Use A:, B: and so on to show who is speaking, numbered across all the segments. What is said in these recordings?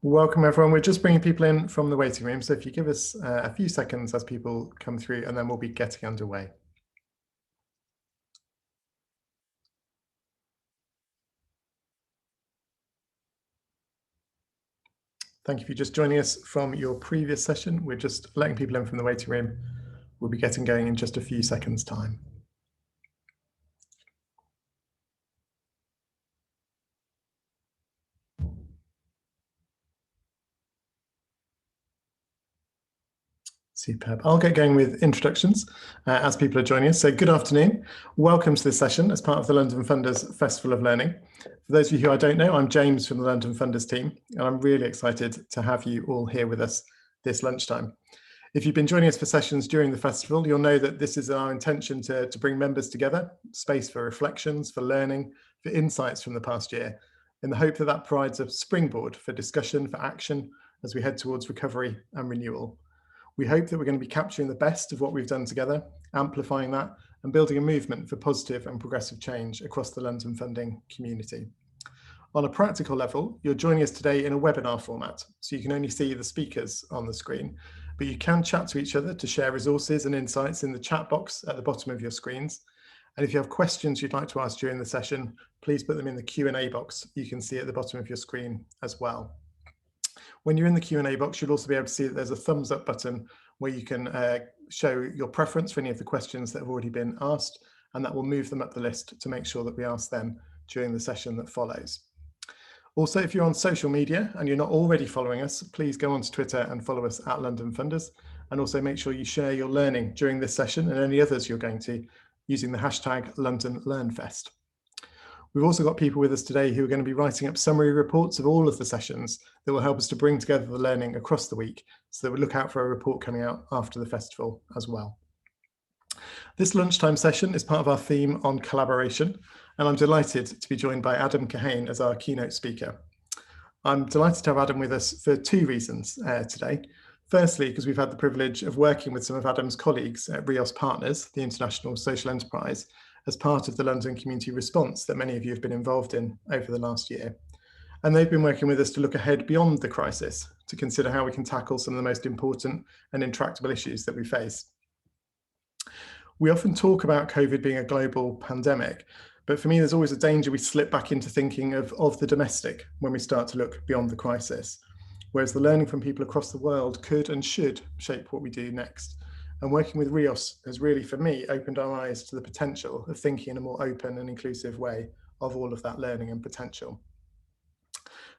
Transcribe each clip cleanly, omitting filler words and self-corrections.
A: Welcome everyone. We're just bringing people in from the waiting room. So if you give us a few seconds as people come through, and then we'll be getting underway. Thank you for just joining us from your previous session. We're just letting people in from the waiting room. We'll be getting going in just a few seconds' time. Superb. I'll get going with introductions as people are joining us. So good afternoon. Welcome to this session as part of the London Funders Festival of Learning. For those of you who I don't know, I'm James from the London Funders team, and I'm really excited to have you all here with us this lunchtime. If you've been joining us for sessions during the festival, you'll know that this is our intention to bring members together, space for reflections, for learning, for insights from the past year, in the hope that that provides a springboard for discussion, for action, as we head towards recovery and renewal. We hope that we're going to be capturing the best of what we've done together, amplifying that, and building a movement for positive and progressive change across the London funding community. On a practical level, you're joining us today in a webinar format, so you can only see the speakers on the screen, but you can chat to each other to share resources and insights in the chat box at the bottom of your screens. And if you have questions you'd like to ask during the session, please put them in the Q&A box you can see at the bottom of your screen as well. When you're in the Q&A box, you'll also be able to see that there's a thumbs up button where you can show your preference for any of the questions that have already been asked, and that will move them up the list to make sure that we ask them during the session that follows. Also, if you're on social media and you're not already following us, please go onto Twitter and follow us at London Funders, and also make sure you share your learning during this session and any others you're going to using the hashtag LondonLearnFest. We've also got people with us today who are going to be writing up summary reports of all of the sessions that will help us to bring together the learning across the week, so that we look out for a report coming out after the festival as well. This lunchtime session is part of our theme on collaboration, and I'm delighted to be joined by Adam Kahane as our keynote speaker. I'm delighted to have Adam with us for two reasons today. Firstly, because we've had the privilege of working with some of Adam's colleagues at Rios Partners, the international social enterprise, as part of the London community response that many of you have been involved in over the last year. And they've been working with us to look ahead beyond the crisis, to consider how we can tackle some of the most important and intractable issues that we face. We often talk about COVID being a global pandemic, but for me, there's always a danger we slip back into thinking of the domestic when we start to look beyond the crisis, whereas the learning from people across the world could and should shape what we do next. And working with Rios has really, for me, opened our eyes to the potential of thinking in a more open and inclusive way of all of that learning and potential.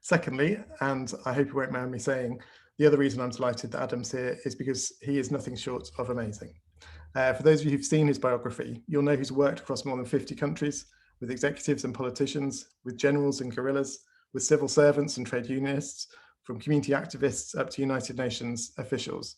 A: Secondly, and I hope you won't mind me saying, the other reason I'm delighted that Adam's here is because he is nothing short of amazing. For those of you who've seen his biography, you'll know he's worked across more than 50 countries, with executives and politicians, with generals and guerrillas, with civil servants and trade unionists, from community activists up to United Nations officials.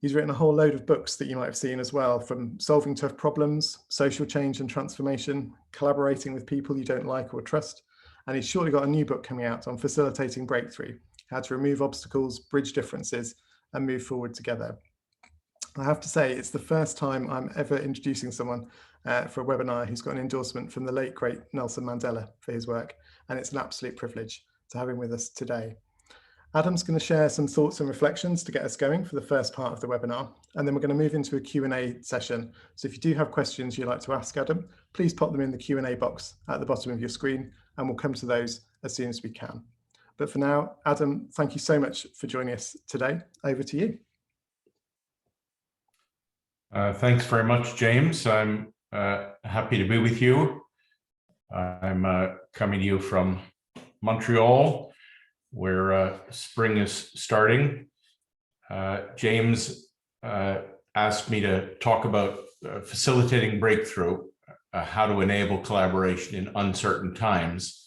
A: He's written a whole load of books that you might have seen as well, from solving tough problems, social change and transformation, collaborating with people you don't like or trust. And he's shortly got a new book coming out on facilitating breakthrough, how to remove obstacles, bridge differences, and move forward together. I have to say, it's the first time I'm ever introducing someone for a webinar who's got an endorsement from the late, great Nelson Mandela for his work. And it's an absolute privilege to have him with us today. Adam's going to share some thoughts and reflections to get us going for the first part of the webinar, and then we're going to move into a Q&A session. So if you do have questions you'd like to ask Adam, please pop them in the Q&A box at the bottom of your screen, and we'll come to those as soon as we can. But for now, Adam, thank you so much for joining us today. Over to you.
B: Thanks very much, James. I'm happy to be with you. I'm coming to you from Montreal, where spring is starting. James asked me to talk about facilitating breakthrough, how to enable collaboration in uncertain times.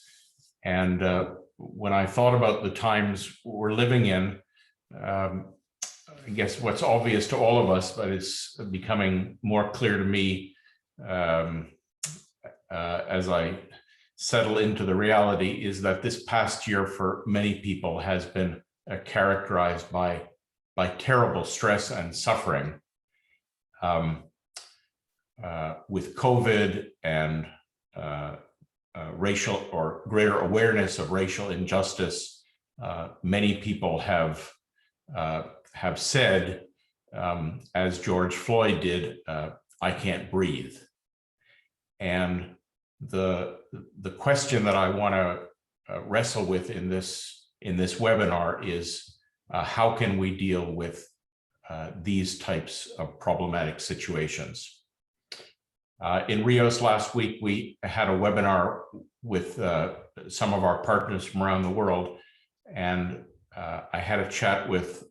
B: And when I thought about the times we're living in, I guess what's obvious to all of us, but it's becoming more clear to me as I settle into the reality, is that this past year for many people has been characterized by terrible stress and suffering, with COVID and racial or greater awareness of racial injustice, many people have said, as George Floyd did, I can't breathe. And the question that I want to wrestle with in this webinar is how can we deal with these types of problematic situations? In Rios last week, we had a webinar with some of our partners from around the world, and I had a chat with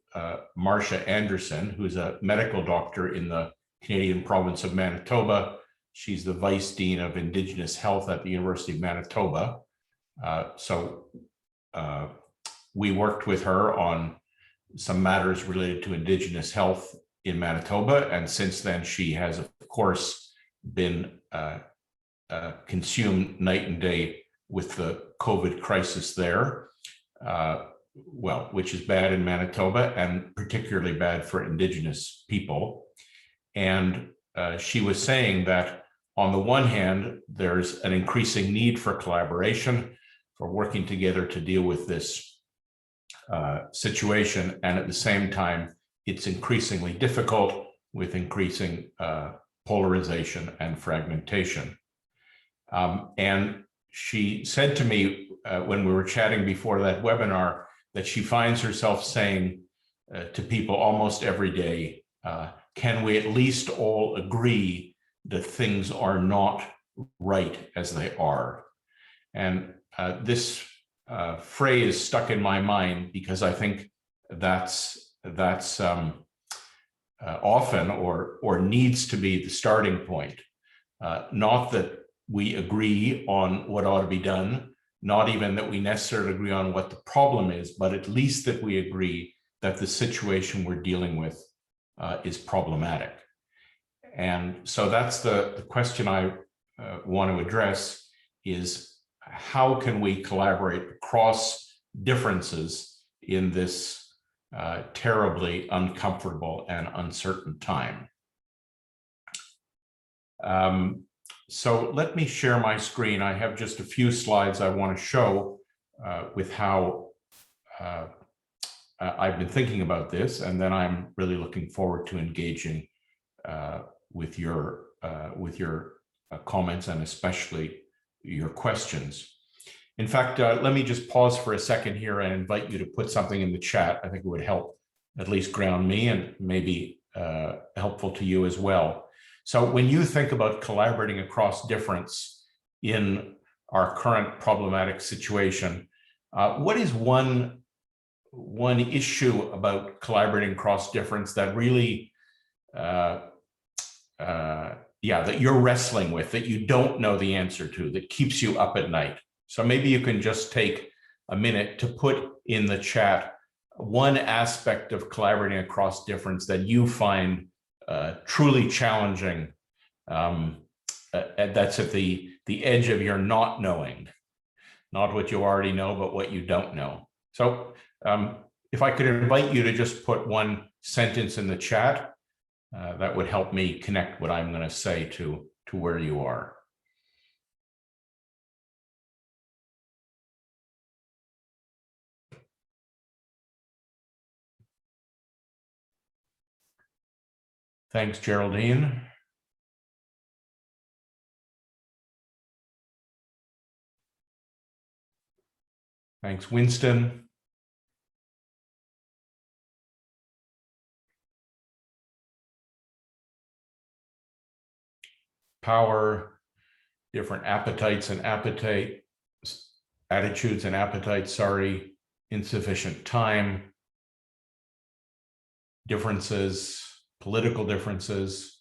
B: Marcia Anderson, who's a medical doctor in the Canadian province of Manitoba. She's the Vice Dean of Indigenous Health at the University of Manitoba. So we worked with her on some matters related to Indigenous health in Manitoba, and since then she has, of course, been consumed night and day with the COVID crisis there, well, which is bad in Manitoba and particularly bad for Indigenous people. And she was saying that on the one hand, there's an increasing need for collaboration, for working together to deal with this situation. And at the same time, it's increasingly difficult with increasing polarization and fragmentation. And she said to me when we were chatting before that webinar that she finds herself saying to people almost every day, can we at least all agree that things are not right as they are? And this phrase stuck in my mind because I think that's often or needs to be the starting point. Not that we agree on what ought to be done, not even that we necessarily agree on what the problem is, but at least that we agree that the situation we're dealing with is problematic. And so that's the question I want to address is how can we collaborate across differences in this terribly uncomfortable and uncertain time. So let me share my screen. I have just a few slides I want to show with how I've been thinking about this, and then I'm really looking forward to engaging with your comments and especially your questions. In fact, let me just pause for a second here and invite you to put something in the chat. I think it would help at least ground me and maybe helpful to you as well. So when you think about collaborating across difference in our current problematic situation, what is one issue about collaborating across difference that really, that you're wrestling with, that you don't know the answer to, that keeps you up at night? So maybe you can just take a minute to put in the chat one aspect of collaborating across difference that you find truly challenging, that's at the edge of your not knowing, not what you already know, but what you don't know. So if I could invite you to just put one sentence in the chat, that would help me connect what I'm going to say to where you are. Thanks, Geraldine. Thanks, Winston. Power, different attitudes and appetites, sorry, insufficient time, differences, political differences.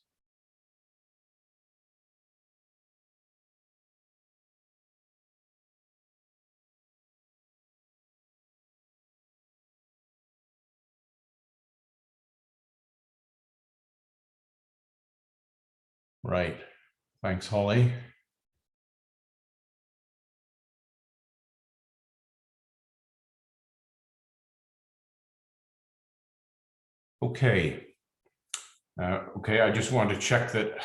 B: Right. Thanks, Holly. Okay. I just wanted to check that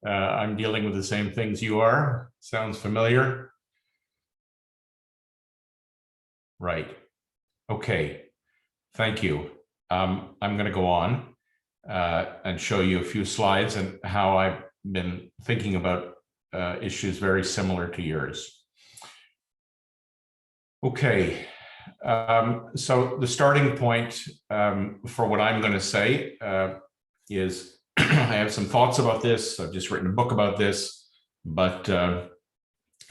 B: I'm dealing with the same things you are. Sounds familiar. Right. Okay. Thank you. I'm going to go on and show you a few slides and how I've been thinking about issues very similar to yours. Okay. So the starting point for what I'm going to say is I have some thoughts about this. I've just written a book about this, but the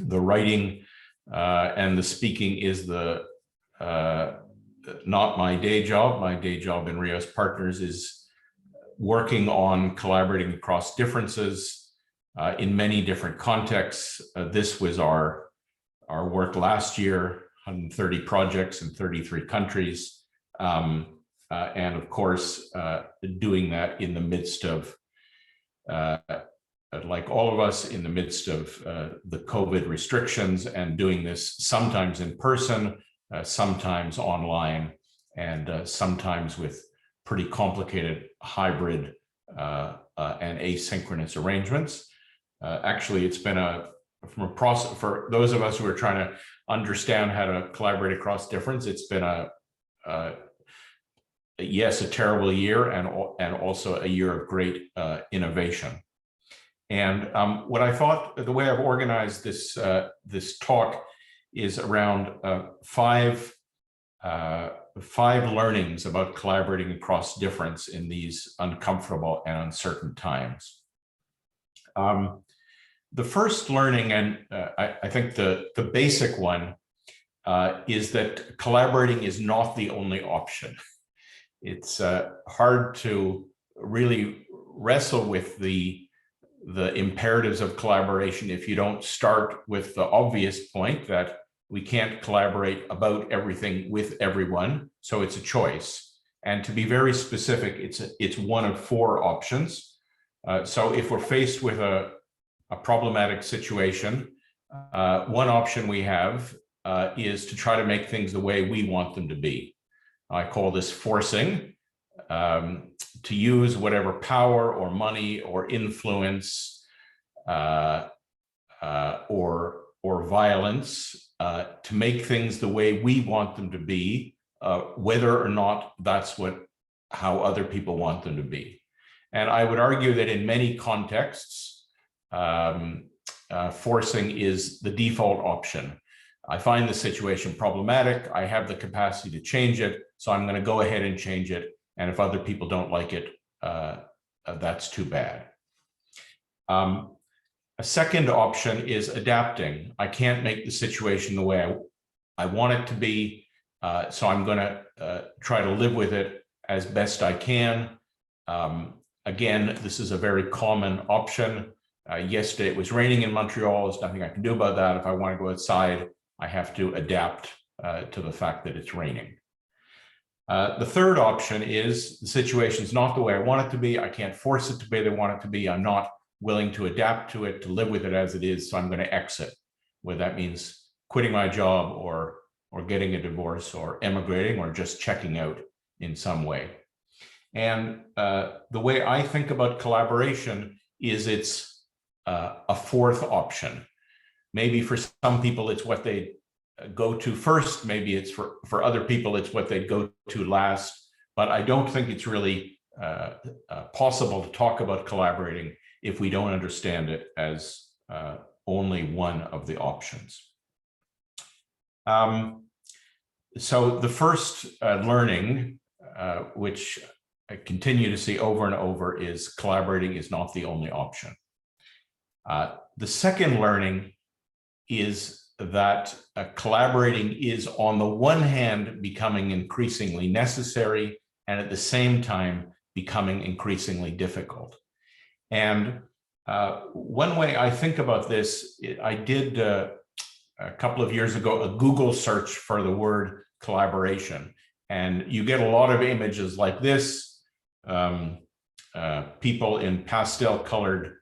B: writing and the speaking is not my day job. My day job in Rios Partners is working on collaborating across differences in many different contexts. This was our work last year, 130 projects in 33 countries. And of course, doing that in the midst of, like all of us, in the midst of the COVID restrictions, and doing this sometimes in person, sometimes online, and sometimes with pretty complicated hybrid and asynchronous arrangements. Actually, it's been from a process for those of us who are trying to understand how to collaborate across difference. It's been yes, a terrible year, and also a year of great innovation. And what I thought, the way I've organized this this talk is around five learnings about collaborating across difference in these uncomfortable and uncertain times. The first learning, and I think the basic one, is that collaborating is not the only option. It's hard to really wrestle with the imperatives of collaboration if you don't start with the obvious point that we can't collaborate about everything with everyone. So it's a choice. And to be very specific, it's one of four options. So if we're faced with a problematic situation, one option we have is to try to make things the way we want them to be. I call this forcing, to use whatever power or money or influence or violence to make things the way we want them to be, whether or not that's how other people want them to be. And I would argue that in many contexts, forcing is the default option. I find the situation problematic. I have the capacity to change it, so I'm going to go ahead and change it. And if other people don't like it, that's too bad. A second option is adapting. I can't make the situation the way I want it to be, so I'm going to try to live with it as best I can. Again, this is a very common option. Yesterday it was raining in Montreal. There's nothing I can do about that. If I want to go outside, I have to adapt to the fact that it's raining. The third option is the situation is not the way I want it to be. I can't force it to be the way I want it to be. I'm not willing to adapt to it, to live with it as it is. So I'm going to exit, whether that means quitting my job or getting a divorce or emigrating or just checking out in some way. And the way I think about collaboration is it's a fourth option. Maybe for some people, it's what they go to first. Maybe it's for other people, it's what they'd go to last. But I don't think it's really possible to talk about collaborating if we don't understand it as only one of the options. So the first learning, which I continue to see over and over, is collaborating is not the only option. The second learning is that collaborating is, on the one hand, becoming increasingly necessary, and at the same time becoming increasingly difficult. And one way I think about this, I did a couple of years ago a Google search for the word collaboration, and you get a lot of images like this, people in pastel colored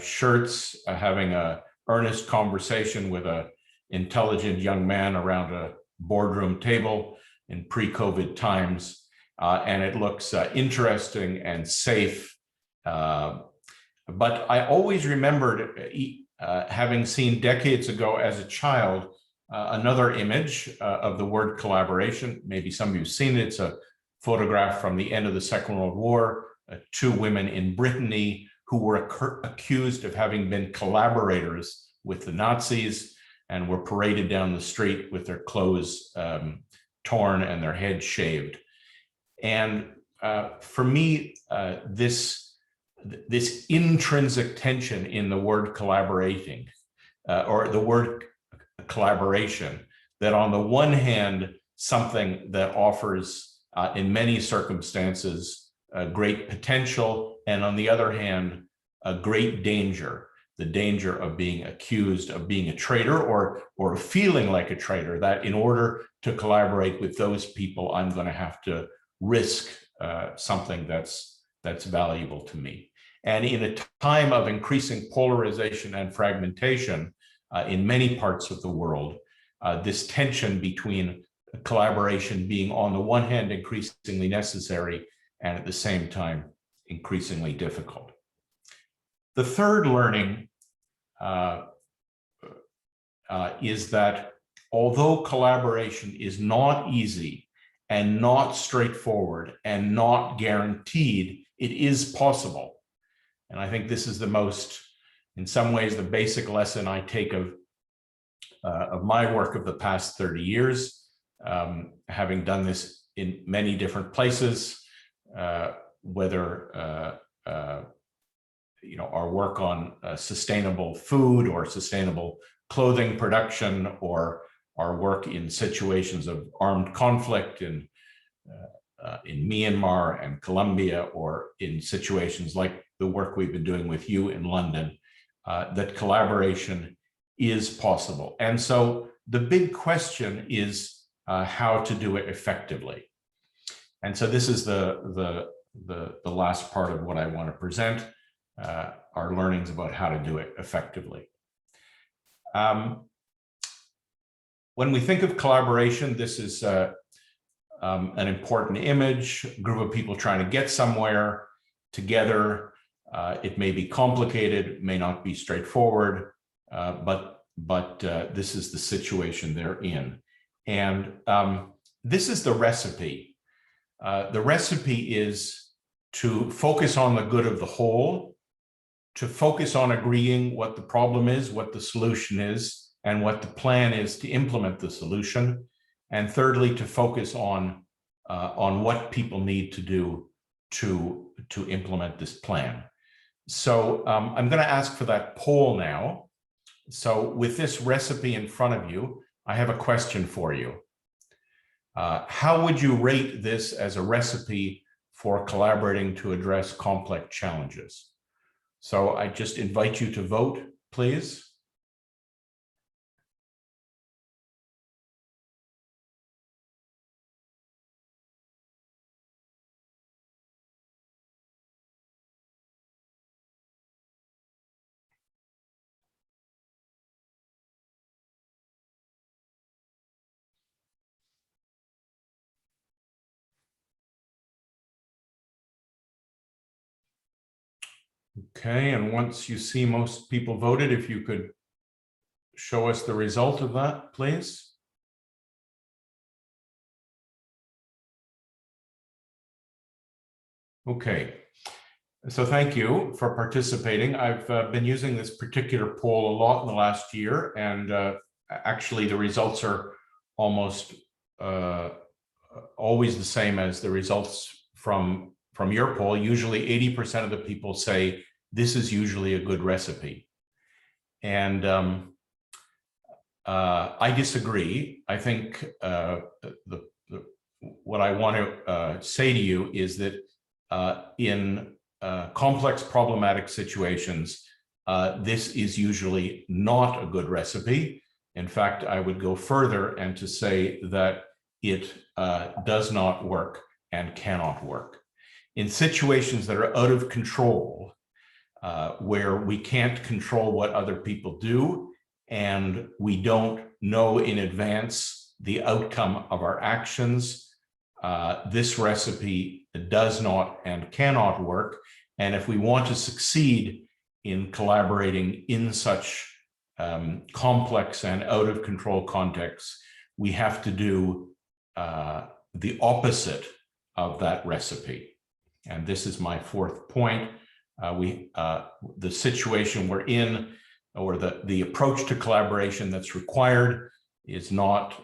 B: shirts having a earnest conversation with a intelligent young man around a boardroom table in pre-COVID times, and it looks interesting and safe. But I always remembered having seen decades ago as a child another image of the word collaboration. Maybe some of you have seen it. It's a photograph from the end of the Second World War, two women in Brittany who were accused of having been collaborators with the Nazis and were paraded down the street with their clothes torn and their heads shaved. And for me, this intrinsic tension in the word collaborating, or the word collaboration, that on the one hand, something that offers in many circumstances great potential, and on the other hand, a great danger, the danger of being accused of being a traitor or feeling like a traitor, that in order to collaborate with those people, I'm going to have to risk something that's valuable to me. And in a time of increasing polarization and fragmentation in many parts of the world, this tension between collaboration being on the one hand increasingly necessary and at the same time increasingly difficult. The third learning is that although collaboration is not easy and not straightforward and not guaranteed, it is possible. And I think this is the most, in some ways, the basic lesson I take of my work of the past 30 years, having done this in many different places, whether our work on sustainable food or sustainable clothing production, or our work in situations of armed conflict in Myanmar and Colombia, or in situations like the work we've been doing with you in London, that collaboration is possible. And so the big question is how to do it effectively. And so this is the last part of what I want to present, our learnings about how to do it effectively. When we think of collaboration, this is an important image, a group of people trying to get somewhere together. It may be complicated, may not be straightforward, but this is the situation they're in. And this is the recipe. The recipe is to focus on the good of the whole, to focus on agreeing what the problem is, what the solution is, and what the plan is to implement the solution. And thirdly, to focus on what people need to do to implement this plan. So I'm going to ask for that poll now. So with this recipe in front of you, I have a question for you. How would you rate this as a recipe for collaborating to address complex challenges? So I just invite you to vote, please. Okay, and once you see most people voted, if you could show us the result of that, please. Okay, so thank you for participating. I've been using this particular poll a lot in the last year, and actually the results are almost always the same as the results from your poll. Usually 80% of the people say this is usually a good recipe. And I disagree. I think what I want to say to you is that in complex problematic situations, this is usually not a good recipe. In fact, I would go further and to say that it does not work and cannot work. In situations that are out of control, where we can't control what other people do, and we don't know in advance the outcome of our actions, this recipe does not and cannot work. And if we want to succeed in collaborating in such complex and out of control contexts, we have to do the opposite of that recipe. And this is my fourth point. The situation we're in, or the approach to collaboration that's required, is not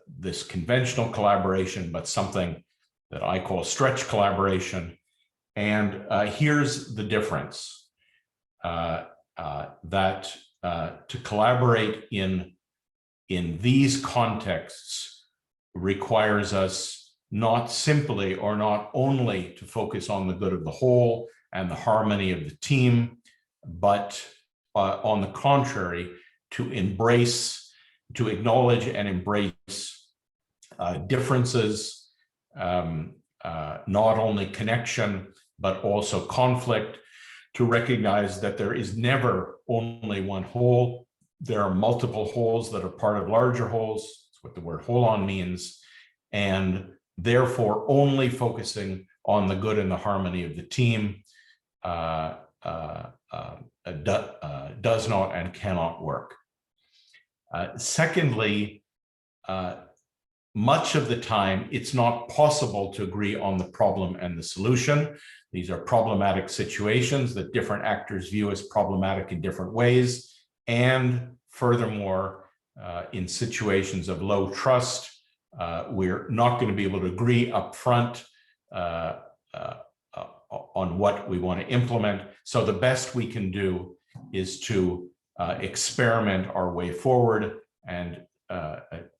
B: this conventional collaboration, but something that I call stretch collaboration. And here's the difference, that to collaborate in these contexts requires us not simply or not only to focus on the good of the whole and the harmony of the team, but on the contrary, to acknowledge and embrace differences, not only connection, but also conflict, to recognize that there is never only one whole. There are multiple wholes that are part of larger wholes. That's what the word whole-on means. And therefore, only focusing on the good and the harmony of the team does not and cannot work. Secondly, much of the time, it's not possible to agree on the problem and the solution. These are problematic situations that different actors view as problematic in different ways. And furthermore, in situations of low trust, we're not going to be able to agree up front on what we want to implement. So the best we can do is to experiment our way forward and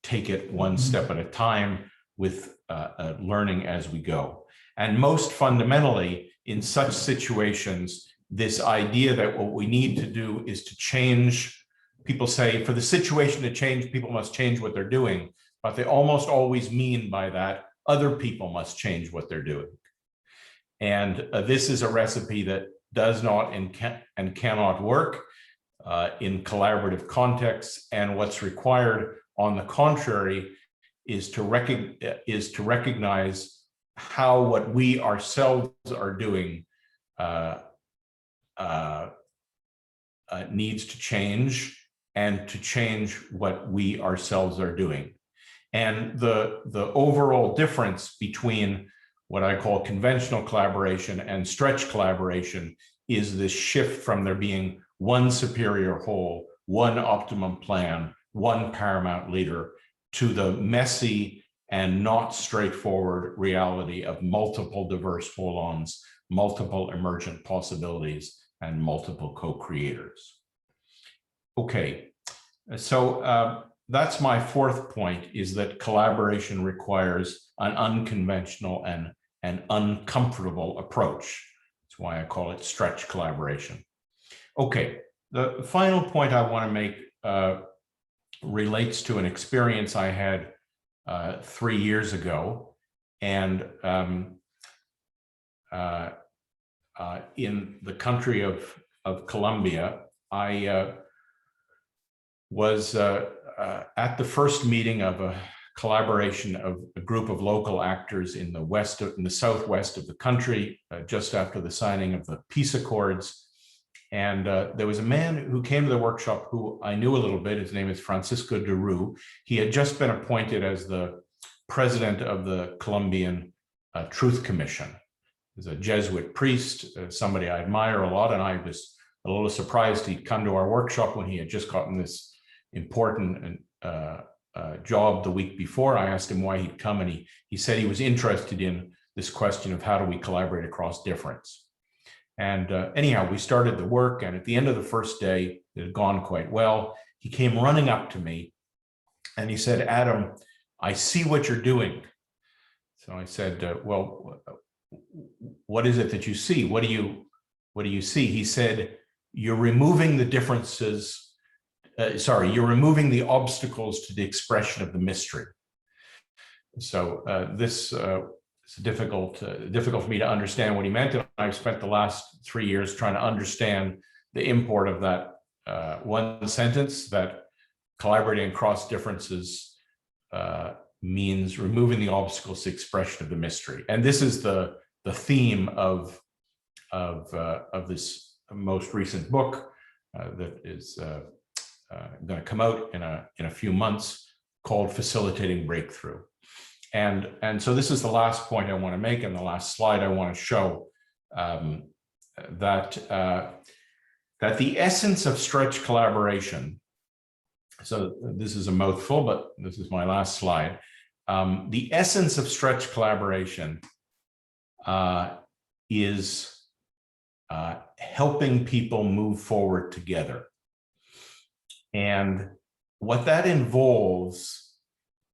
B: take it one step at a time, with learning as we go. And most fundamentally, in such situations, this idea that what we need to do is to change. People say for the situation to change, people must change what they're doing, but they almost always mean by that other people must change what they're doing. And this is a recipe that does not and cannot work in collaborative contexts. And what's required, on the contrary, is to recognize how what we ourselves are doing needs to change, and to change what we ourselves are doing. And the overall difference between what I call conventional collaboration and stretch collaboration is this shift from there being one superior whole, one optimum plan, one paramount leader, to the messy and not straightforward reality of multiple diverse hold-ons, multiple emergent possibilities, and multiple co-creators. Okay, so that's my fourth point, is that collaboration requires an unconventional and an uncomfortable approach. That's why I call it stretch collaboration. Okay, the final point I want to make relates to an experience I had 3 years ago. And in the country of Colombia, I was at the first meeting of a collaboration of a group of local actors in the southwest of the country, just after the signing of the peace accords. And there was a man who came to the workshop who I knew a little bit. His name is Francisco de Rue. He had just been appointed as the president of the Colombian Truth Commission. He's a Jesuit priest, somebody I admire a lot, and I was a little surprised he'd come to our workshop when he had just gotten this important job the week before. I asked him why he'd come, and he said he was interested in this question of how do we collaborate across difference. And anyhow, we started the work, and at the end of the first day, it had gone quite well. He came running up to me and he said, "Adam, I see what you're doing." So I said, "Well, what is it that you see? What do you see?" He said, "You're removing the differences. You're removing the obstacles to the expression of the mystery." So this it's difficult for me to understand what he meant. And I've spent the last 3 years trying to understand the import of that one sentence, that collaborating across differences means removing the obstacles to expression of the mystery. And this is the theme of this most recent book that is going to come out in a few months, called Facilitating Breakthrough. And so this is the last point I want to make, and the last slide I want to show, that the essence of stretch collaboration, so this is a mouthful, but this is my last slide. The essence of stretch collaboration is helping people move forward together. And what that involves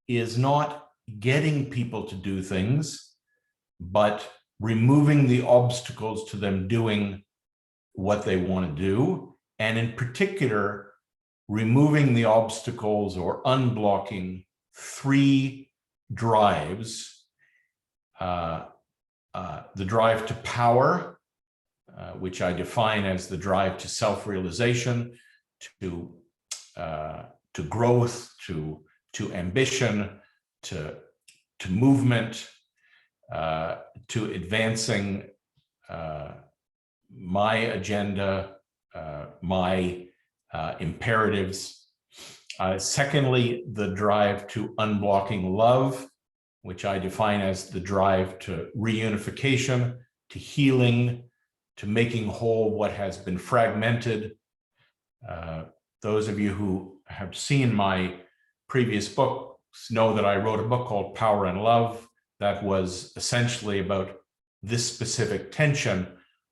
B: is not getting people to do things, but removing the obstacles to them doing what they want to do. And in particular, removing the obstacles or unblocking three drives: the drive to power, which I define as the drive to self-realization, to growth, to ambition, to movement, to advancing my agenda, my imperatives. Secondly, the drive to unblocking love, which I define as the drive to reunification, to healing, to making whole what has been fragmented. Those of you who have seen my previous books know that I wrote a book called Power and Love that was essentially about this specific tension.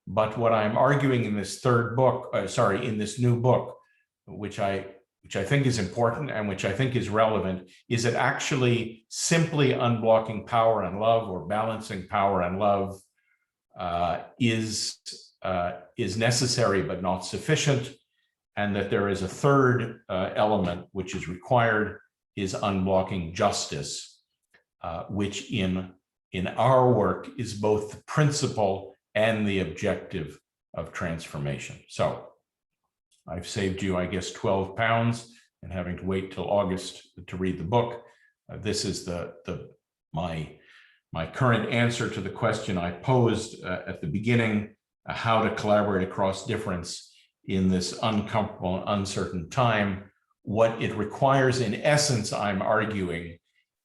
B: But what I'm arguing in this in this new book, which I think is important and which I think is relevant, is that actually simply unblocking power and love, or balancing power and love, is necessary but not sufficient, and that there is a third element which is required, is unblocking justice, which in our work is both the principle and the objective of transformation. So I've saved you, I guess, 12 pounds and having to wait till August to read the book. This is my current answer to the question I posed at the beginning: how to collaborate across difference in this uncomfortable and uncertain time. What it requires, in essence, I'm arguing,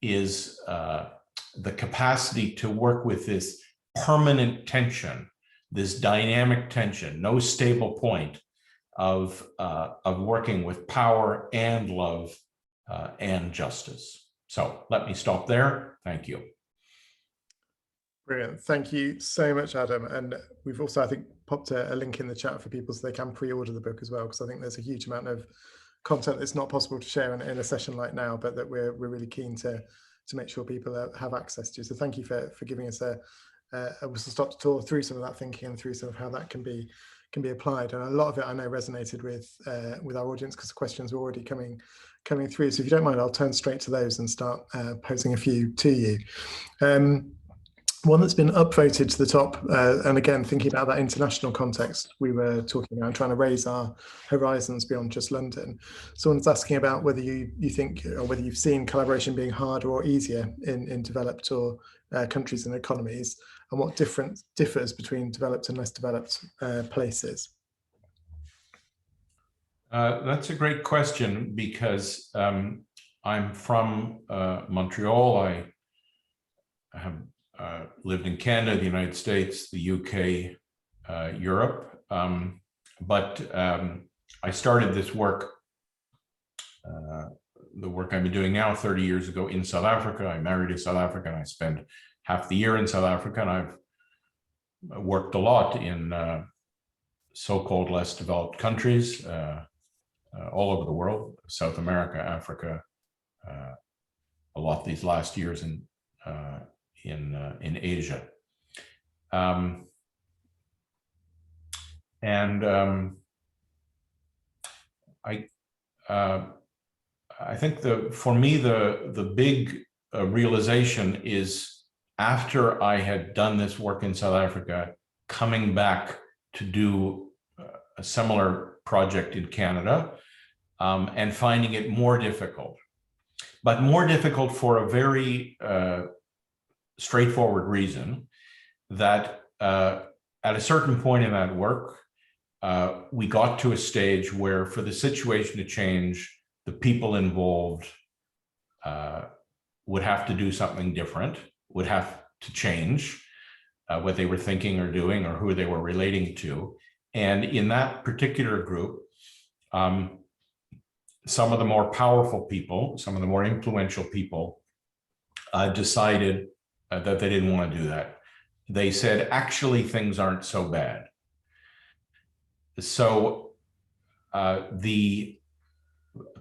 B: is the capacity to work with this permanent tension, this dynamic tension, no stable point of working with power and love and justice. So let me stop there. Thank you.
A: Brilliant. Thank you so much, Adam. And we've also, I think, popped a link in the chat for people so they can pre-order the book as well, because I think there's a huge amount of content that's not possible to share in a session like now, but that we're really keen to make sure people have access to. So thank you for giving us a stop to talk through some of that thinking and through sort of how that can be applied. And a lot of it I know resonated with our audience, because the questions were already coming through. So if you don't mind, I'll turn straight to those and start posing a few to you. One that's been upvoted to the top, and again, thinking about that international context we were talking about, trying to raise our horizons beyond just London. Someone's asking about whether you think, or whether you've seen collaboration being harder or easier in developed or countries and economies, and what differs between developed and less developed places.
B: That's a great question, because I'm from Montreal. I have lived in Canada, the United States, the UK, Europe. But I started this work, the work I've been doing now, 30 years ago in South Africa. I married a South African. I spent half the year in South Africa, and I've worked a lot in so-called less developed countries all over the world, South America, Africa, a lot these last years in Asia. I think for me the big realization is, after I had done this work in South Africa, coming back to do a similar project in Canada, and finding it more difficult, but more difficult for a very straightforward reason, that at a certain point in that work, we got to a stage where for the situation to change, the people involved would have to do something different, would have to change what they were thinking or doing or who they were relating to. And in that particular group, some of the more powerful people, some of the more influential people decided that they didn't want to do that. They said, actually, things aren't so bad. So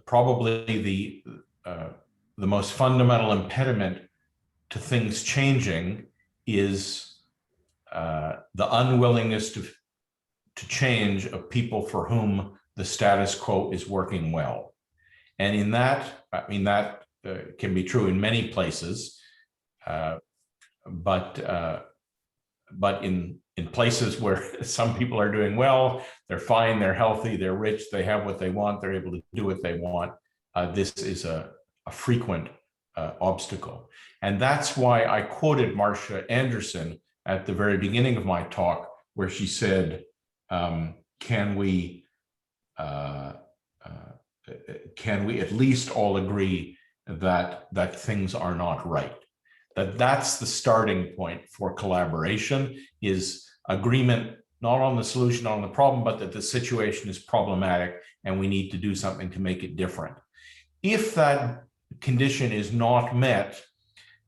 B: probably the most fundamental impediment to things changing is the unwillingness to change of people for whom the status quo is working well. And in that, I mean, that can be true in many places, but in places where some people are doing well, they're fine, they're healthy, they're rich, they have what they want, they're able to do what they want. This is a frequent obstacle. And that's why I quoted Marcia Anderson at the very beginning of my talk, where she said, can we at least all agree that things are not right? That's the starting point for collaboration, is agreement not on the solution, on the problem, but that the situation is problematic and we need to do something to make it different. If that condition is not met,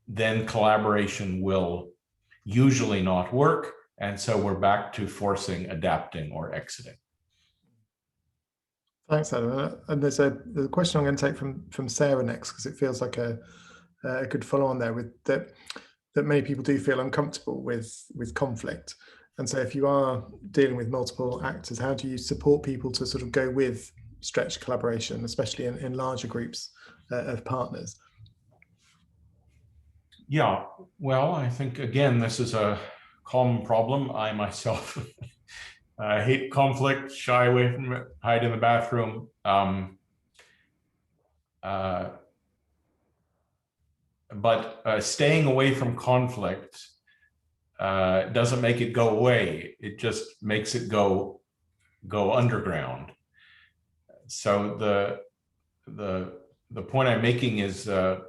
B: then collaboration will usually not work. And so we're back to forcing, adapting, or exiting.
A: Thanks, Adam. And there's a question I'm going to take from Sarah next, because it feels like a good follow on there, with that many people do feel uncomfortable with conflict. And so if you are dealing with multiple actors, how do you support people to sort of go with stretched collaboration, especially in larger groups of partners?
B: Yeah, well, I think, again, this is a common problem. I myself hate conflict, shy away from it, hide in the bathroom. But staying away from conflict doesn't make it go away. It just makes it go underground. So the point I'm making is a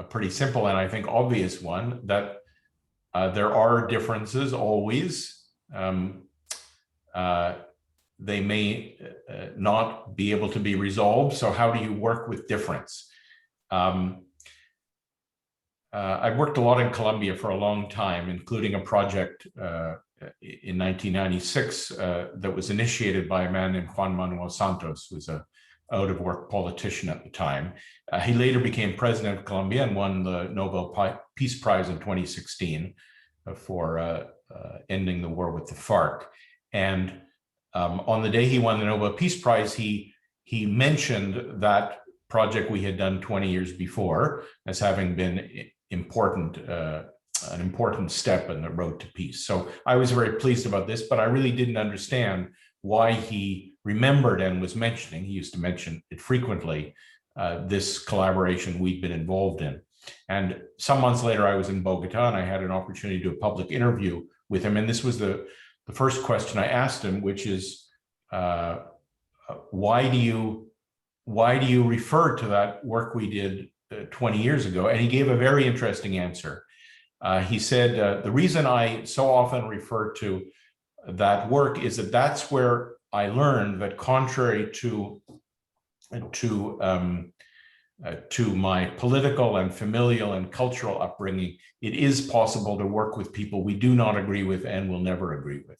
B: pretty simple and I think obvious one, that there are differences always. They may not be able to be resolved. So how do you work with difference? I've worked a lot in Colombia for a long time, including a project in 1996 that was initiated by a man named Juan Manuel Santos, who was a out-of-work politician at the time. He later became president of Colombia and won the Nobel Peace Prize in 2016 for ending the war with the FARC. And on the day he won the Nobel Peace Prize, he mentioned that project we had done 20 years before as having been an important step in the road to peace. So I was very pleased about this, but I really didn't understand why he remembered and was mentioning, he used to mention it frequently, this collaboration we'd been involved in. And some months later, I was in Bogota and I had an opportunity to do a public interview with him. And this was the first question I asked him, which is, why do you refer to that work we did 20 years ago? And he gave a very interesting answer. He said, the reason I so often refer to that work is that that's where I learned that, contrary to my political and familial and cultural upbringing, it is possible to work with people we do not agree with and will never agree with.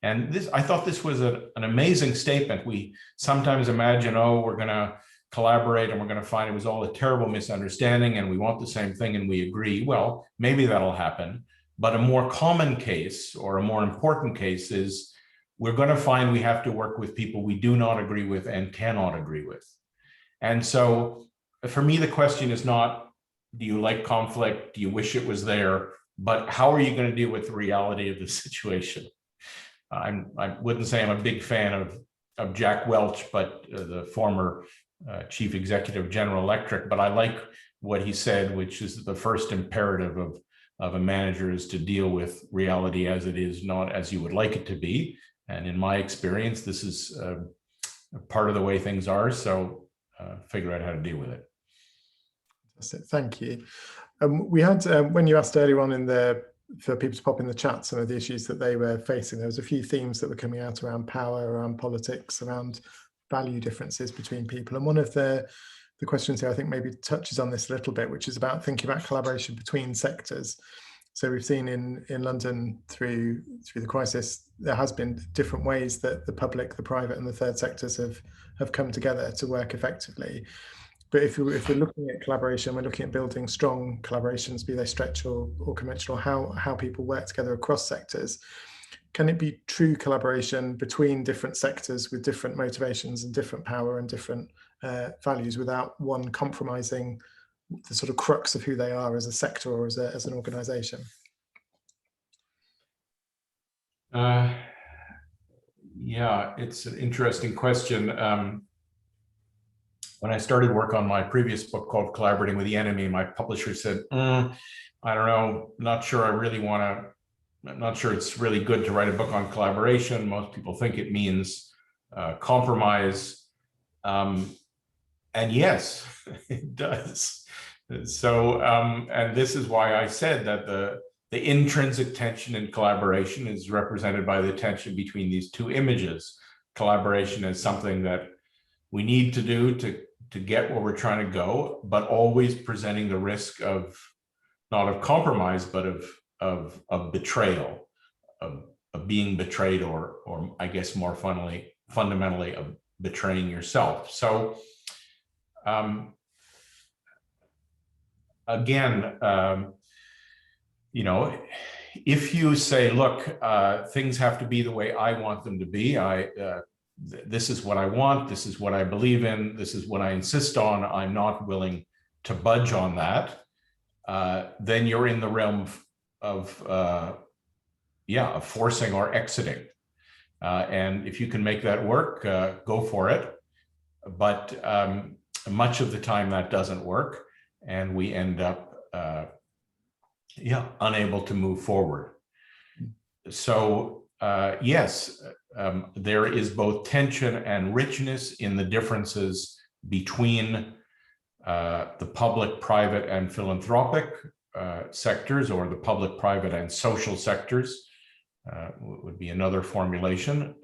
B: And this, I thought this was an amazing statement. We sometimes imagine, oh, we're going to collaborate and we're going to find it was all a terrible misunderstanding and we want the same thing and we agree. Well, maybe that'll happen. But a more common case, or a more important case, is we're going to find we have to work with people we do not agree with and cannot agree with. And so for me, the question is not, do you like conflict? Do you wish it was there? But how are you going to deal with the reality of the situation? I wouldn't say I'm a big fan of Jack Welch, but the former chief executive of General Electric, but I like what he said, which is the first imperative of a manager is to deal with reality as it is, not as you would like it to be. And in my experience, this is part of the way things are. So figure out how to deal with it.
A: Thank you. We had, when you asked earlier on for people to pop in the chat some of the issues that they were facing, there was a few themes that were coming out around power, around politics, around value differences between people. And one of the questions here, I think, maybe touches on this a little bit, which is about thinking about collaboration between sectors. So we've seen in London through the crisis, there has been different ways that the public, the private and the third sectors have come together to work effectively. But if we're looking at collaboration, we're looking at building strong collaborations, be they stretch or conventional, how people work together across sectors. Can it be true collaboration between different sectors with different motivations and different power and different values without one compromising the sort of crux of who they are as a sector or as an organization?
B: Yeah, it's an interesting question. When I started work on my previous book called Collaborating with the Enemy, my publisher said, I don't know, not sure I really want to, I'm not sure it's really good to write a book on collaboration. Most people think it means compromise. And yes, it does. So, and this is why I said that the intrinsic tension in collaboration is represented by the tension between these two images. Collaboration is something that we need to do to get where we're trying to go, but always presenting the risk of not of compromise, but of betrayal, of being betrayed, or I guess more fundamentally of betraying yourself. So again, you know, if you say, look, things have to be the way I want them to be, this is what I want, this is what I believe in, this is what I insist on, I'm not willing to budge on that, then you're in the realm of forcing or exiting. And if you can make that work, go for it. But much of the time that doesn't work, and we end up unable to move forward. So yes, there is both tension and richness in the differences between the public, private, and philanthropic sectors, or the public, private, and social sectors would be another formulation.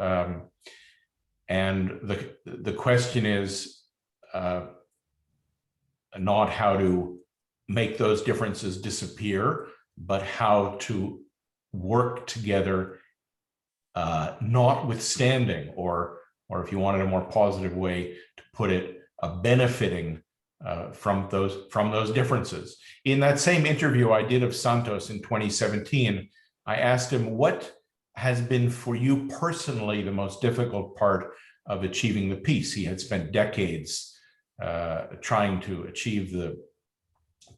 B: And the question is not how to make those differences disappear, but how to work together, notwithstanding, or if you wanted a more positive way to put it, benefiting from those differences. In that same interview I did of Santos in 2017, I asked him, what has been for you personally the most difficult part of achieving the peace? He had spent decades trying to achieve the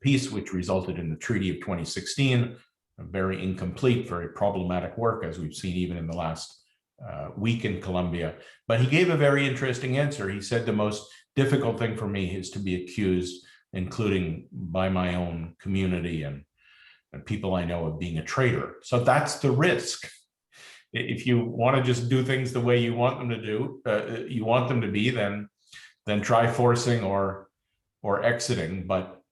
B: peace, which resulted in the Treaty of 2016, a very incomplete, very problematic work, as we've seen even in the last week in Colombia. But he gave a very interesting answer. He said, the most difficult thing for me is to be accused, including by my own community and people I know, of being a traitor. So that's the risk. If you want to just do things the way you want them to do, you want them to be, then try forcing or exiting. But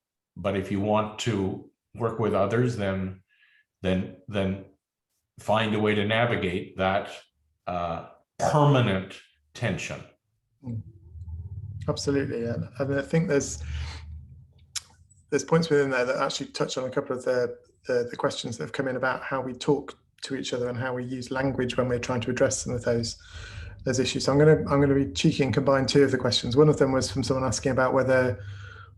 B: if you want to work with others, then find a way to navigate that permanent tension.
A: Absolutely, yeah. And I think there's points within there that actually touch on a couple of the questions that have come in about how we talk to each other and how we use language when we're trying to address some of those issues. So I'm going to be cheeky and combine two of the questions. One of them was from someone asking about whether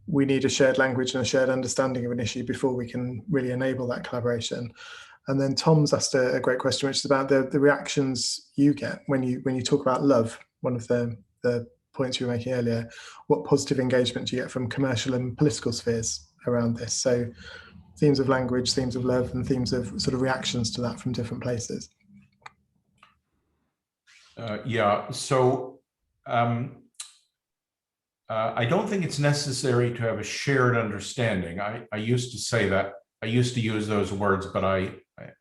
A: we need a shared language and a shared understanding of an issue before we can really enable that collaboration. And then Tom's asked a great question, which is about the reactions you get when you talk about love. One of the points you were making earlier, what positive engagement do you get from commercial and political spheres around this? So themes of language, themes of love, and themes of sort of reactions to that from different places.
B: So I don't think it's necessary to have a shared understanding. I used to say that, I used to use those words, but I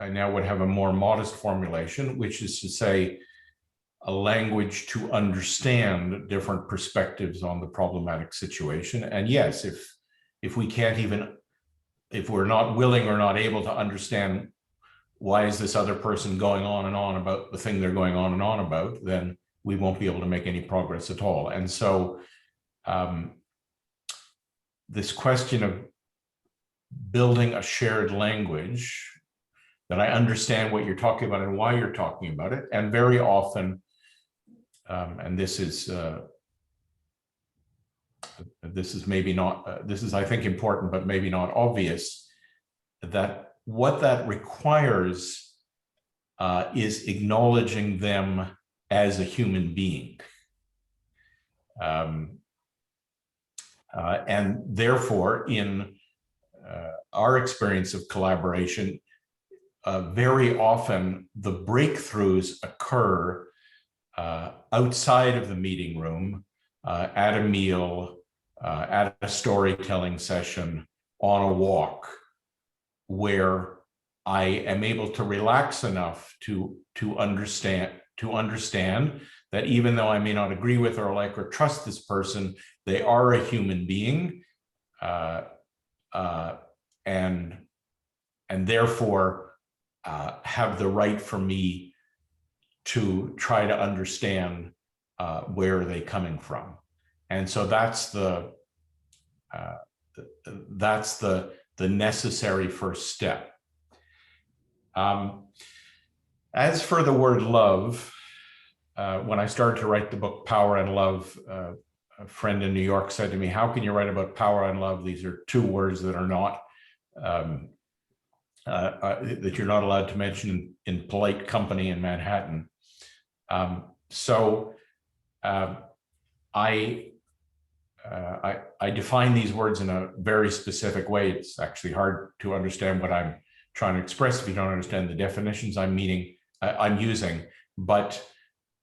B: now would have a more modest formulation, which is to say, a language to understand different perspectives on the problematic situation. And yes, if we can't even, if we're not willing or not able to understand why is this other person going on and on about the thing they're going on and on about, then we won't be able to make any progress at all. And so this question of building a shared language that I understand what you're talking about and why you're talking about it, and very often, and this is maybe not, this is I think important, but maybe not obvious, that what that requires is acknowledging them as a human being. And therefore, in our experience of collaboration, very often the breakthroughs occur outside of the meeting room, at a meal, at a storytelling session, on a walk, where I am able to relax enough to understand that even though I may not agree with or like or trust this person, they are a human being, and therefore have the right for me to try to understand where are they coming from. And so that's the necessary first step. As for the word love, when I started to write the book Power and Love, a friend in New York said to me, "How can you write about power and love? These are two words that are not that you're not allowed to mention in polite company in Manhattan." So I define these words in a very specific way. It's actually hard to understand what I'm trying to express if you don't understand the definitions I'm using. But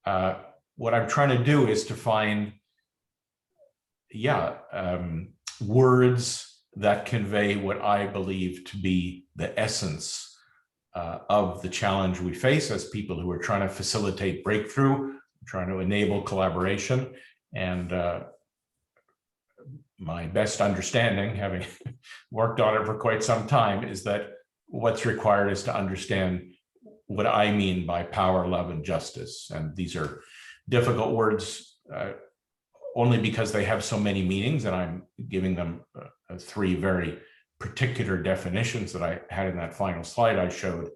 B: what I'm trying to do is to find, words that convey what I believe to be the essence of the challenge we face as people who are trying to facilitate breakthrough, trying to enable collaboration. And my best understanding, having worked on it for quite some time, is that what's required is to understand what I mean by power, love, and justice. And these are difficult words only because they have so many meanings, and I'm giving them three very particular definitions that I had in that final slide I showed.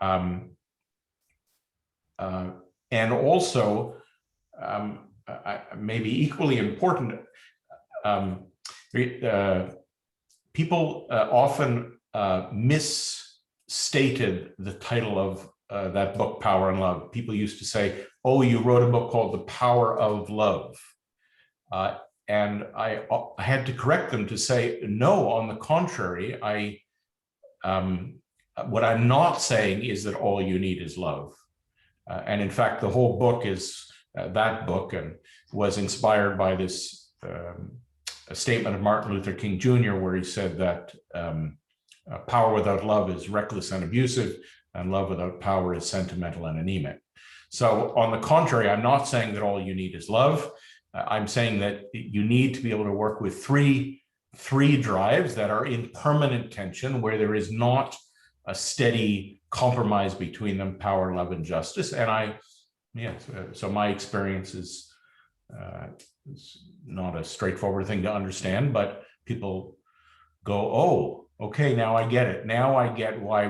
B: And also, maybe equally important, people often misstated the title of that book, Power and Love. People used to say, "Oh, you wrote a book called The Power of Love." And I had to correct them to say, no, on the contrary, what I'm not saying is that all you need is love. And in fact, the whole book is that book, and was inspired by this a statement of Martin Luther King Jr., where he said that power without love is reckless and abusive, and love without power is sentimental and anemic. So on the contrary, I'm not saying that all you need is love. I'm saying that you need to be able to work with three drives that are in permanent tension, where there is not a steady compromise between them: power, love, and justice. And so my experience is not a straightforward thing to understand, but people go, "Oh, okay, now I get it. Now I get why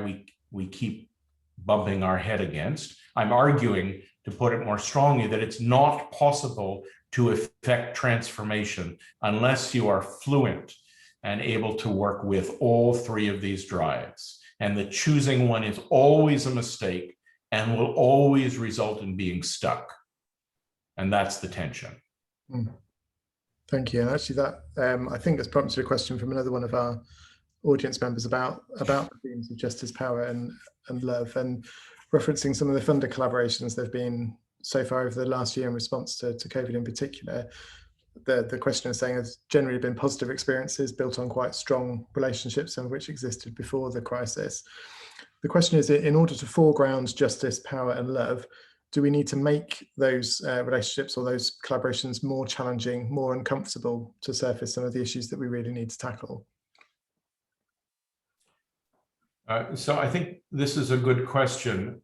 B: we keep bumping our head against." I'm arguing, to put it more strongly, that it's not possible to effect transformation unless you are fluent and able to work with all three of these drives. And the choosing one is always a mistake and will always result in being stuck. And that's the tension.
A: Thank you. And actually that, I think that's prompted a question from another one of our audience members about the themes of justice, power, and love, and referencing some of the funder collaborations there have been so far over the last year in response to COVID in particular. The question is saying has generally been positive experiences built on quite strong relationships, some of which existed before the crisis. The question is, in order to foreground justice, power, and love, do we need to make those relationships or those collaborations more challenging, more uncomfortable to surface some of the issues that we really need to tackle?
B: So I think this is a good question.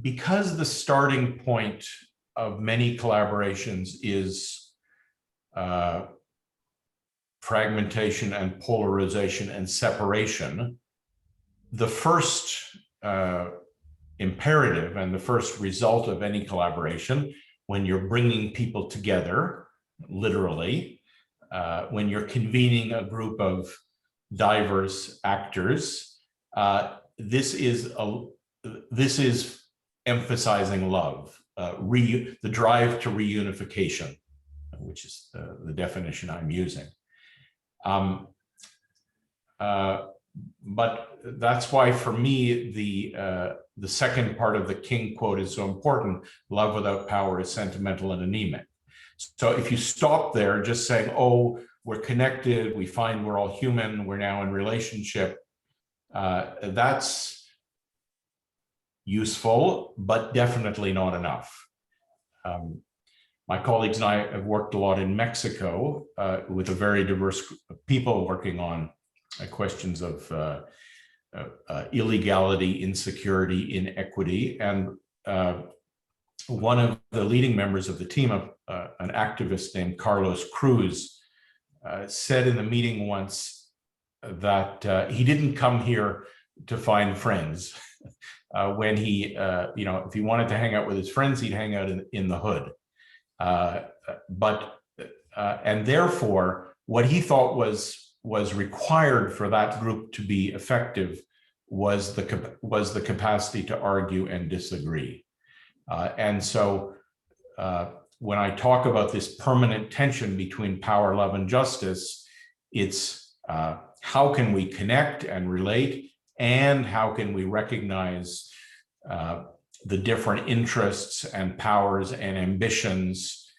B: Because the starting point of many collaborations is fragmentation and polarization and separation, the first imperative and the first result of any collaboration, when you're bringing people together, literally, when you're convening a group of diverse actors, this is emphasizing love, the drive to reunification, which is the definition I'm using. But that's why, for me, the second part of the King quote is so important. Love without power is sentimental and anemic. So if you stop there, just saying, oh, we're connected, we find we're all human, we're now in relationship, that's useful, but definitely not enough. My colleagues and I have worked a lot in Mexico with a very diverse people working on questions of illegality, insecurity, inequity. And one of the leading members of the team, an activist named Carlos Cruz, said in the meeting once that he didn't come here to find friends. When he, if he wanted to hang out with his friends, he'd hang out in the hood. And therefore, what he thought was required for that group to be effective was the capacity to argue and disagree. And so when I talk about this permanent tension between power, love, and justice, it's how can we connect and relate, and how can we recognize the different interests and powers and ambitions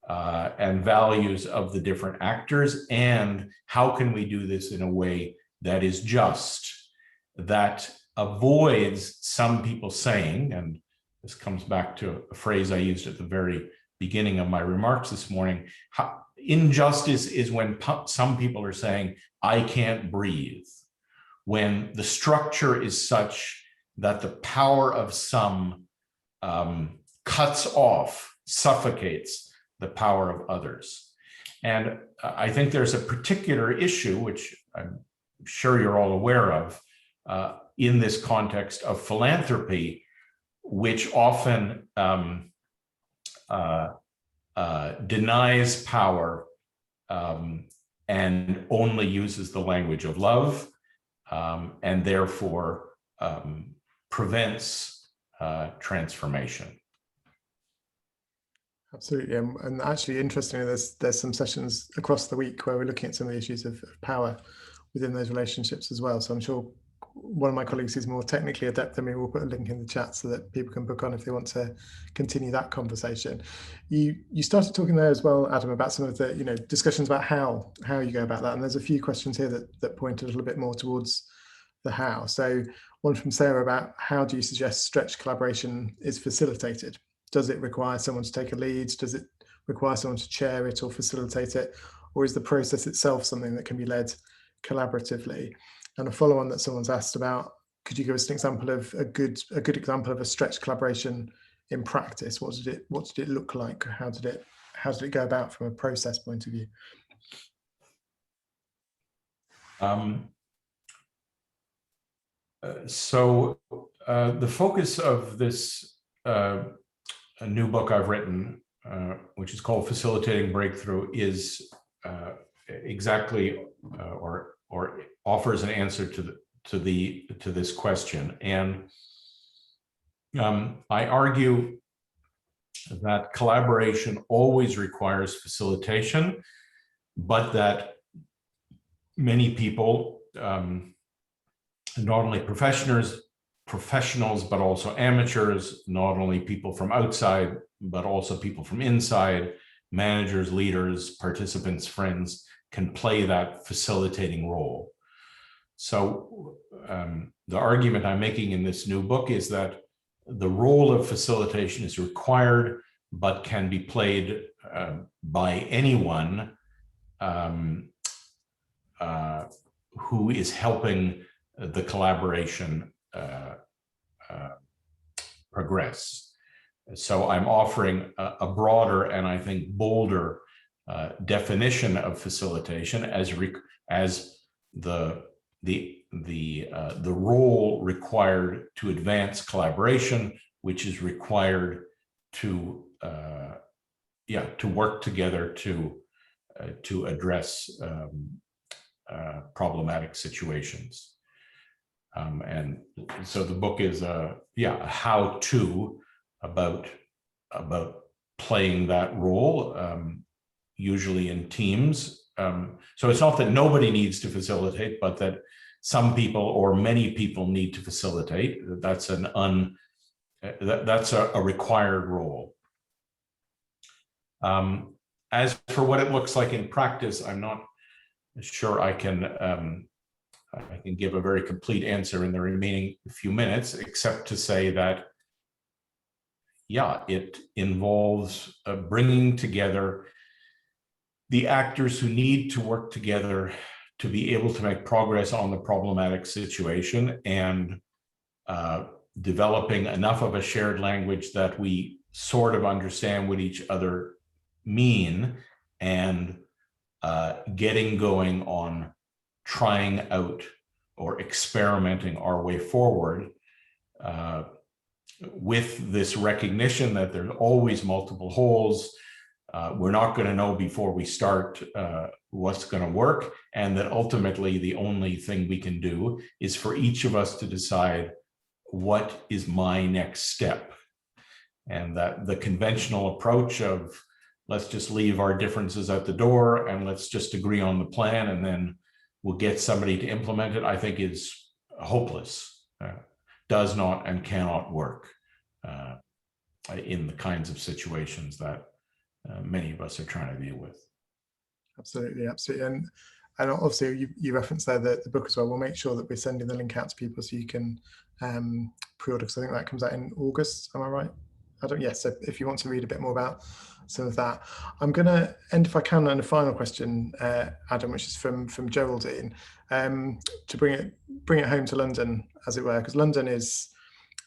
B: and values of the different actors, and how can we do this in a way that is just, that avoids some people saying, and this comes back to a phrase I used at the very beginning of my remarks this morning, injustice is when some people are saying, I can't breathe, when the structure is such that the power of some cuts off, suffocates the power of others. And I think there's a particular issue, which I'm sure you're all aware of, in this context of philanthropy, which often denies power and only uses the language of love, and therefore prevents transformation.
A: Absolutely, and actually, interestingly, there's some sessions across the week where we're looking at some of the issues of power within those relationships as well. So I'm sure one of my colleagues who's more technically adept than me will put a link in the chat so that people can book on if they want to continue that conversation. You started talking there as well, Adam, about some of the discussions about how you go about that, and there's a few questions here that point a little bit more towards the how. So one from Sarah about how do you suggest stretch collaboration is facilitated? Does it require someone to take a lead? Does it require someone to chair it or facilitate it? Or is the process itself something that can be led collaboratively? And a follow-on that someone's asked about, could you give us an example of a good example of a stretched collaboration in practice? What did it look like? How did it go about from a process point of view?
B: So the focus of this a new book I've written, which is called Facilitating Breakthrough, is exactly or offers an answer to this question. And I argue that collaboration always requires facilitation, but that many people, not only professionals, but also amateurs, not only people from outside, but also people from inside, managers, leaders, participants, friends, can play that facilitating role. So the argument I'm making in this new book is that the role of facilitation is required, but can be played by anyone who is helping the collaboration progress. So I'm offering a broader and I think bolder definition of facilitation as the role required to advance collaboration, which is required to work together to address problematic situations. And so the book is a how-to about playing that role, usually in teams. So it's not that nobody needs to facilitate, but that some people or many people need to facilitate. That's a required role. As for what it looks like in practice, I'm not sure I can give a very complete answer in the remaining few minutes, except to say that, it involves bringing together the actors who need to work together to be able to make progress on the problematic situation, and developing enough of a shared language that we sort of understand what each other mean, and getting going on trying out or experimenting our way forward with this recognition that there's always multiple holes. We're not going to know before we start what's going to work, and that ultimately the only thing we can do is for each of us to decide what is my next step. And that the conventional approach of let's just leave our differences at the door and let's just agree on the plan and then we'll get somebody to implement it, I think is hopeless, does not and cannot work in the kinds of situations that many of us are trying to deal with.
A: Absolutely, absolutely. And obviously you referenced there the book as well. We'll make sure that we're sending the link out to people so you can pre-order, because I think that comes out in August. Am I right? Yes, so if you want to read a bit more about some of that. I'm going to end, if I can, on a final question, Adam, which is from Geraldine, to bring it home to London, as it were, because London is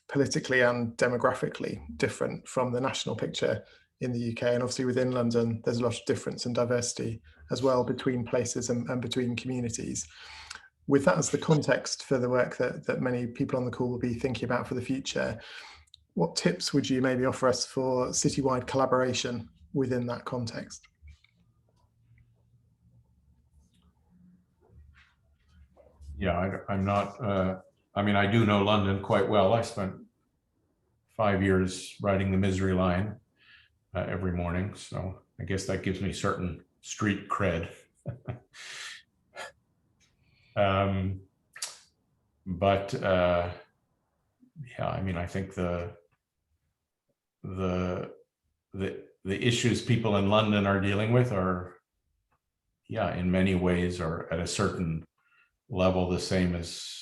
A: politically and demographically different from the national picture in the UK, and obviously within London there's a lot of difference and diversity as well between places and between communities. With that as the context for the work that many people on the call will be thinking about for the future, what tips would you maybe offer us for citywide collaboration within that context?
B: I'm not, I do know London quite well. I spent 5 years riding the Misery line every morning. So I guess that gives me certain street cred. I think the issues people in London are dealing with are, in many ways are at a certain level the same as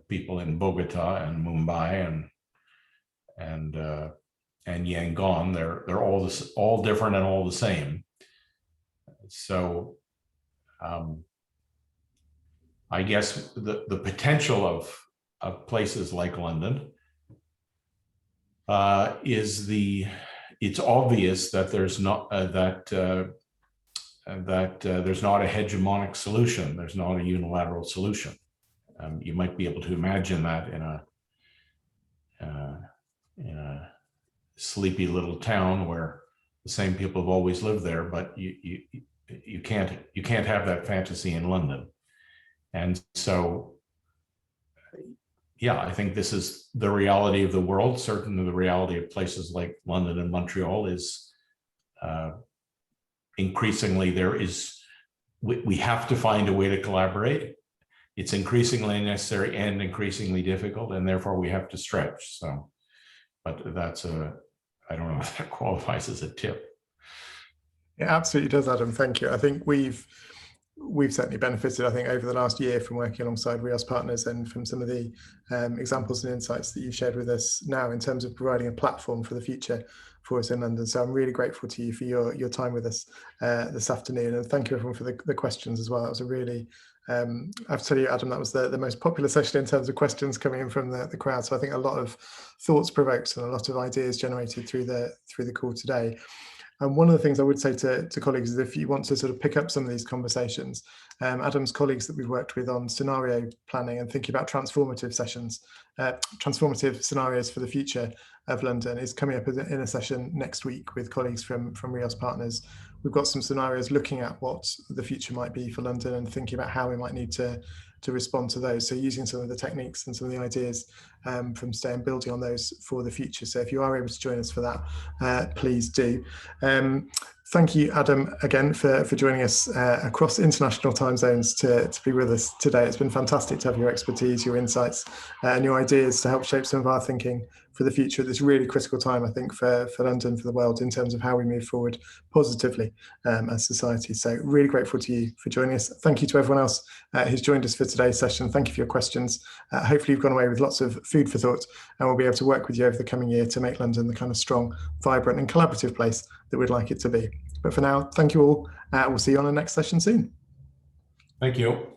B: people in Bogota and Mumbai and Yangon. They're all different and all the same. So I guess the potential of places like London it's obvious that there's not there's not a hegemonic solution. There's not a unilateral solution. You might be able to imagine that in a sleepy little town where the same people have always lived there, but you can't have that fantasy in London. And so, I think this is the reality of the world. Certainly the reality of places like London and Montreal is increasingly we have to find a way to collaborate. It's increasingly necessary and increasingly difficult, and therefore we have to stretch. So, but I don't know if that qualifies as a tip.
A: It absolutely does, Adam. Thank you. I think we've we've certainly benefited, I think, over the last year from working alongside Rios partners and from some of the examples and insights that you've shared with us now in terms of providing a platform for the future for us in London. So I'm really grateful to you for your time with us this afternoon, and thank you everyone for the questions as well. That was a really, I have to tell you, Adam, that was the most popular session in terms of questions coming in from the crowd. So I think a lot of thoughts provoked and a lot of ideas generated through the call today. And one of the things I would say to colleagues is if you want to sort of pick up some of these conversations, Adam's colleagues that we've worked with on scenario planning and thinking about transformative sessions, transformative scenarios for the future of London is coming up in a session next week with colleagues from Rios Partners. We've got some scenarios looking at what the future might be for London and thinking about how we might need to respond to those. So using some of the techniques and some of the ideas from today and building on those for the future. So if you are able to join us for that, please do. Thank you, Adam, again for joining us across international time zones to be with us today. It's been fantastic to have your expertise, your insights, and your ideas to help shape some of our thinking for the future at this really critical time, I think, for London, for the world, in terms of how we move forward positively as society. So really grateful to you for joining us. Thank you to everyone else who's joined us for today's session. Thank you for your questions. Hopefully you've gone away with lots of food for thought, and we'll be able to work with you over the coming year to make London the kind of strong, vibrant and collaborative place that we'd like it to be. But for now, thank you all. We'll see you on the next session soon.
B: Thank you.